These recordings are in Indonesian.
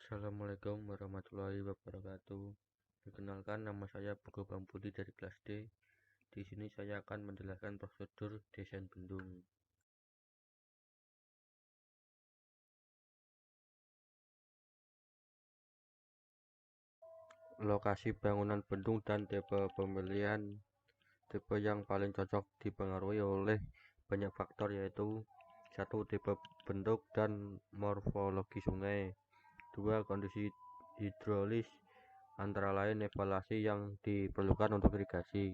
Assalamualaikum warahmatullahi wabarakatuh. Perkenalkan, nama saya Pugo Bambudi dari kelas D. Di sini saya akan menjelaskan prosedur desain bendung. Lokasi bangunan bendung dan tipe pemilihan. Tipe yang paling cocok dipengaruhi oleh banyak faktor, yaitu 1. Tipe bentuk dan morfologi sungai. 2. Kondisi hidrolis, antara lain evaluasi yang diperlukan untuk irigasi.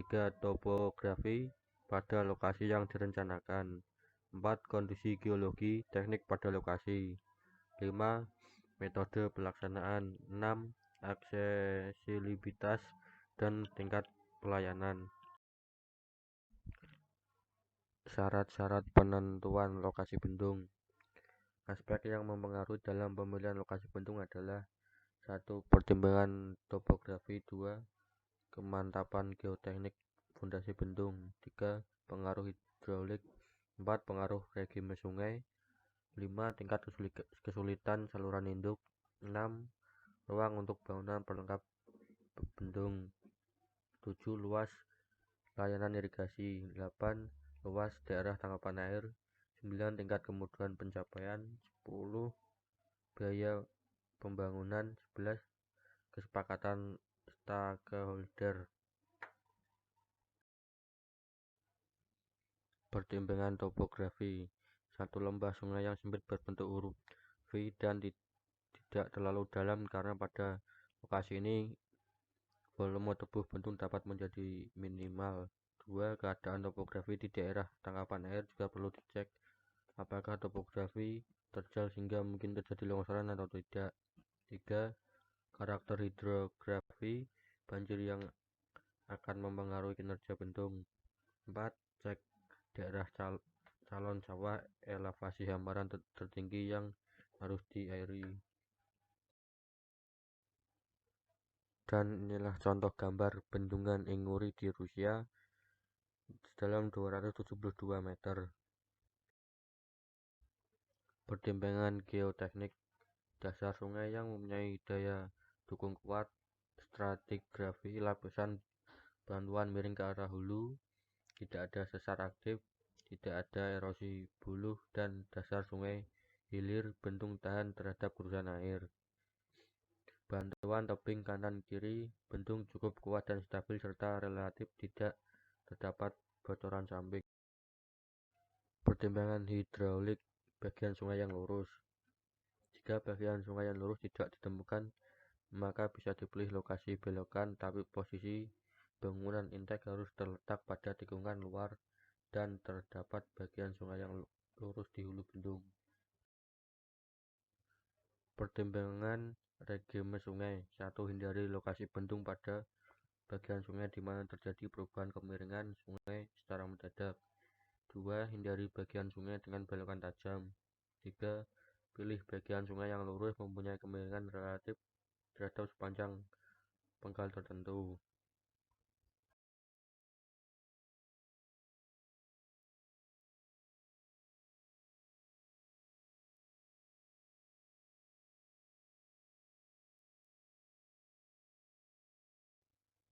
3. Topografi pada lokasi yang direncanakan. 4. Kondisi geologi, teknik pada lokasi. 5. Metode pelaksanaan. 6. Aksesibilitas dan tingkat pelayanan. Syarat-syarat penentuan lokasi bendung. Aspek yang mempengaruhi dalam pemilihan lokasi bendung adalah 1. Pertimbangan topografi. 2. Kemantapan geoteknik fondasi bendung. 3. Pengaruh hidrolik. 4. Pengaruh regime sungai. 5. Tingkat kesulitan saluran induk. 6. Ruang untuk bangunan pelengkap bendung. 7. Luas layanan irigasi. 8. Luas daerah tangkapan air. 9. Tingkat kemudahan pencapaian. 10. Biaya pembangunan. 11. Kesepakatan stakeholder. Pertimbangan topografi. 1. Lembah sungai yang sempit berbentuk huruf V dan tidak terlalu dalam, karena pada lokasi ini volume tubuh bendung dapat menjadi minimal. 2. Keadaan topografi di daerah tangkapan air juga perlu dicek, apakah topografi terjal sehingga mungkin terjadi longsoran atau tidak. 3. Karakter hidrografi, banjir yang akan mempengaruhi kinerja bendung. 4. Cek daerah calon sawah, elevasi hamparan tertinggi yang harus diairi. Dan inilah contoh gambar bendungan Inguri di Rusia sedalam 272 meter. Pertimbangan geoteknik. Dasar sungai yang mempunyai daya dukung kuat, stratigrafi lapisan bantuan miring ke arah hulu, tidak ada sesar aktif, tidak ada erosi buluh, dan dasar sungai hilir bendung tahan terhadap gurusan air. Bantuan tebing kanan kiri bendung cukup kuat dan stabil, serta relatif tidak terdapat bocoran samping. Pertimbangan hidraulik. Bagian sungai yang lurus. Jika bagian sungai yang lurus tidak ditemukan, maka bisa dipilih lokasi belokan, tapi posisi bangunan intek harus terletak pada tikungan luar dan terdapat bagian sungai yang lurus di hulu bendung. Pertimbangan regime sungai. 1. Hindari lokasi bendung pada bagian sungai di mana terjadi perubahan kemiringan sungai secara mendadak. 2. Hindari bagian sungai dengan belokan tajam. 3. Pilih bagian sungai yang lurus mempunyai kemiringan relatif terhadap sepanjang penggal tertentu.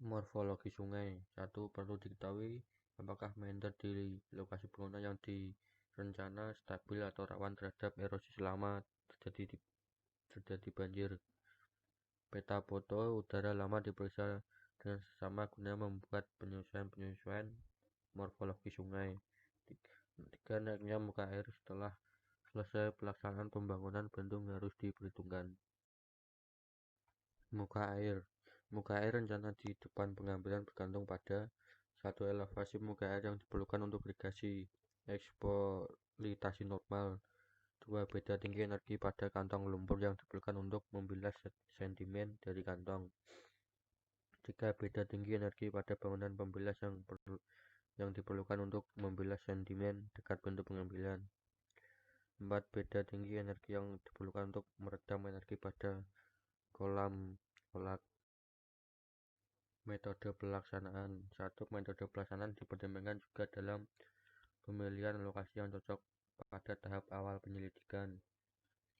Morfologi sungai. 1. Perlu diketahui apakah meander di lokasi bangunan yang direncana stabil atau rawan terhadap erosi selama terjadi banjir. Peta foto udara lama diperiksa dengan sesama guna membuat penyesuaian morfologi sungai. 3. Naiknya muka air setelah selesai pelaksanaan pembangunan bendung harus diperhitungkan. Muka air. Muka air rencana di depan pengambilan bergantung pada 1. Elevasi muka air yang diperlukan untuk irigasi, eksfoliasi normal. 2. Beda tinggi energi pada kantong lumpur yang diperlukan untuk membilas sedimen dari kantong. 3. Beda tinggi energi pada bangunan pembilas yang diperlukan untuk membilas sedimen dekat pintu pengambilan. 4. Beda tinggi energi yang diperlukan untuk meredam energi pada kolam kolak. Metode pelaksanaan. 1. Metode pelaksanaan dipertimbangkan juga dalam pemilihan lokasi yang cocok pada tahap awal penyelidikan.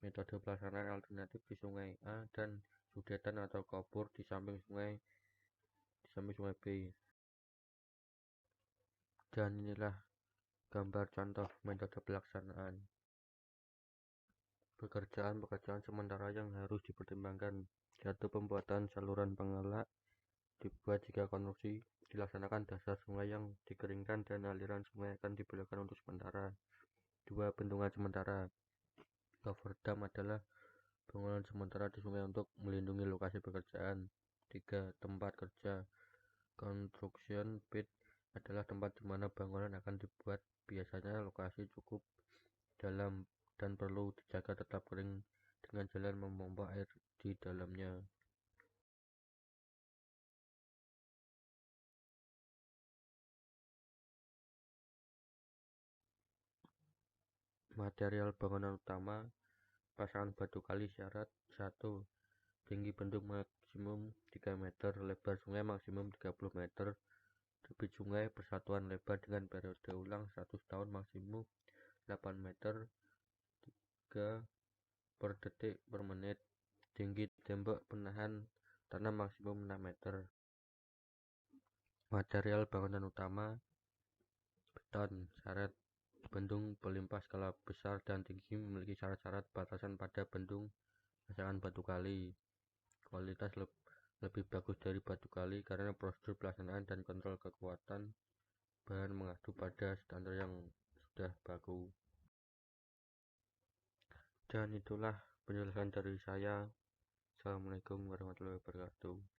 metode pelaksanaan alternatif di sungai A dan sudetan atau kopur di samping sungai B. Dan inilah gambar contoh metode pelaksanaan. Pekerjaan sementara yang harus dipertimbangkan, yaitu pembuatan saluran pengelak dibuat jika konstruksi dilaksanakan dasar sungai yang dikeringkan dan aliran sungai akan dibelokkan untuk sementara. 2. Bendungan sementara. Cover dam adalah bangunan sementara di sungai untuk melindungi lokasi pekerjaan. 3. Tempat kerja. Construction pit adalah tempat di mana bangunan akan dibuat. Biasanya lokasi cukup dalam dan perlu dijaga tetap kering dengan jalan memompa air di dalamnya. Material bangunan utama. Pasangan batu kali. Syarat 1. Tinggi bendung maksimum 3 meter, lebar sungai maksimum 30 meter, debit sungai persatuan lebar dengan periode ulang 100 tahun maksimum 8 meter 3 per detik per menit. Tinggi tembok penahan tanah maksimum 6 meter. Material bangunan utama. Beton. Syarat bendung pelimpah skala besar dan tinggi memiliki syarat-syarat batasan pada bendung pasangan batu kali. Kualitas lebih bagus dari batu kali karena prosedur pelaksanaan dan kontrol kekuatan bahan mengacu pada standar yang sudah baku. Dan itulah penjelasan dari saya. Assalamualaikum warahmatullahi wabarakatuh.